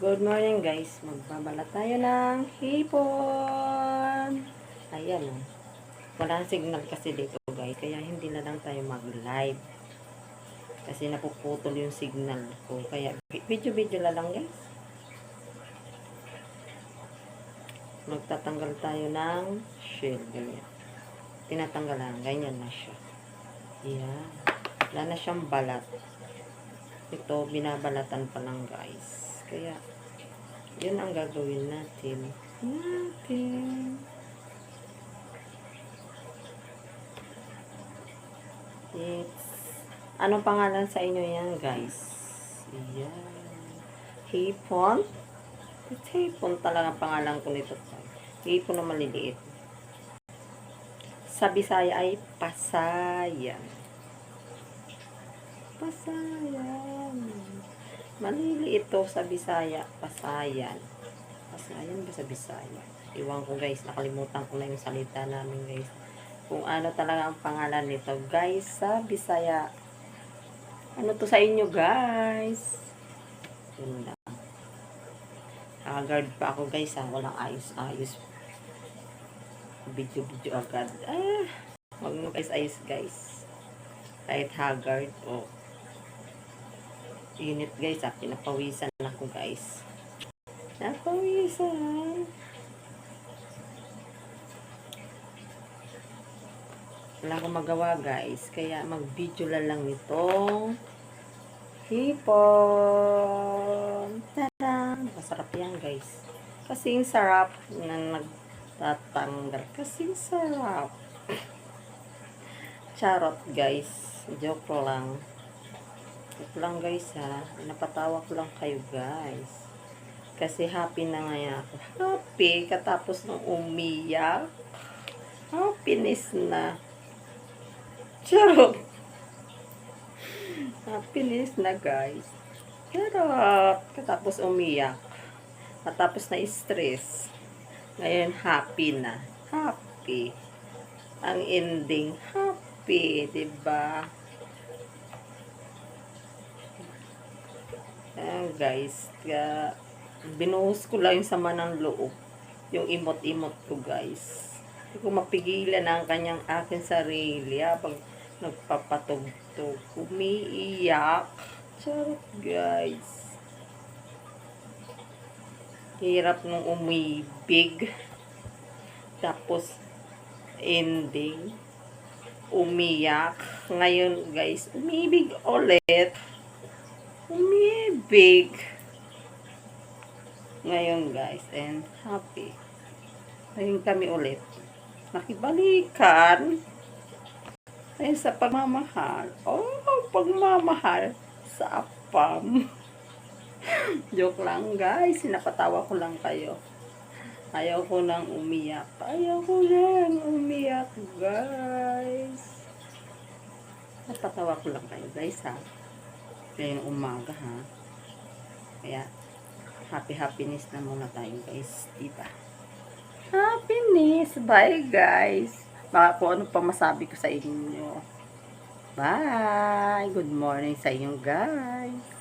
Good morning guys. Magbabalat tayo ng hipon. Ayan o. Walang signal kasi dito guys. Kaya hindi na lang tayo mag-live. Kasi napuputol yung signal ko. Kaya video-video na lang guys. Magtatanggal tayo ng shell. Ganyan. Tinatanggal lang. Ganyan na siya. Ayan. Wala na siyang balat. Ito, binabalatan pa lang guys. Kaya, yun ang gagawin natin. Anong pangalan sa inyo yan, guys? Yan. Hipon? Hipon talaga pangalan ko nito. Hipon na maliliit. Sa Bisaya ay pasayan. Pasayan. Maliliit ito sa Bisaya. Pasayan. Pasayan ba sa Bisaya? Iwan ko guys. Nakalimutan ko na yung salita namin guys. Kung ano talaga ang pangalan nito guys sa Bisaya. Ano to sa inyo guys? Yun lang. Guard pa ako guys ha. Walang ayos-ayos. Video-video agad. Huwag mo ayos guys. Kahit haggard o init guys ha. Pinapawisan ako guys. Napawisan. Wala akong magawa guys. Kaya mag-video lang itong hipon. Tada! Masarap yan guys. Kasing sarap na nagtatanggal. Kasing sarap. Charot guys. Joke lang. Joke lang guys ha. Napatawa ko lang kayo guys. Kasi happy na ngayon ako. Happy katapos ng umiyak. Happiness na. Charot. Happiness na guys. Charot. Katapos umiyak. Katapos na stress. Ngayon happy na. Happy. Ang ending happy, diba? Ayan guys. Binuhos ko lang yung sama ng loob. Yung imot-imot ko guys. Hindi ko mapigilan ang kanyang akin sarili habang nagpapatugtog. Umiiyak. Charot guys. Hirap nung umibig. Tapos ending umiyak. Ngayon guys, umibig ulit. Umibig. Ngayon guys, and happy. Ngayon kami ulit. Nakibalikan. Ayun sa pagmamahal. Oh, pagmamahal sa apam. Joke lang guys. Sinapatawa ko lang kayo. Ayaw ko nang umiyak. Ayaw ko nang umiyak guys. Napatawa ko lang kayo guys ha. Kaya yung umaga ha. Kaya happiness na muna tayo guys. Diba? Happiness. Bye guys. Baka kung ano pa masabi ko sa inyo. Bye. Good morning sa inyo guys.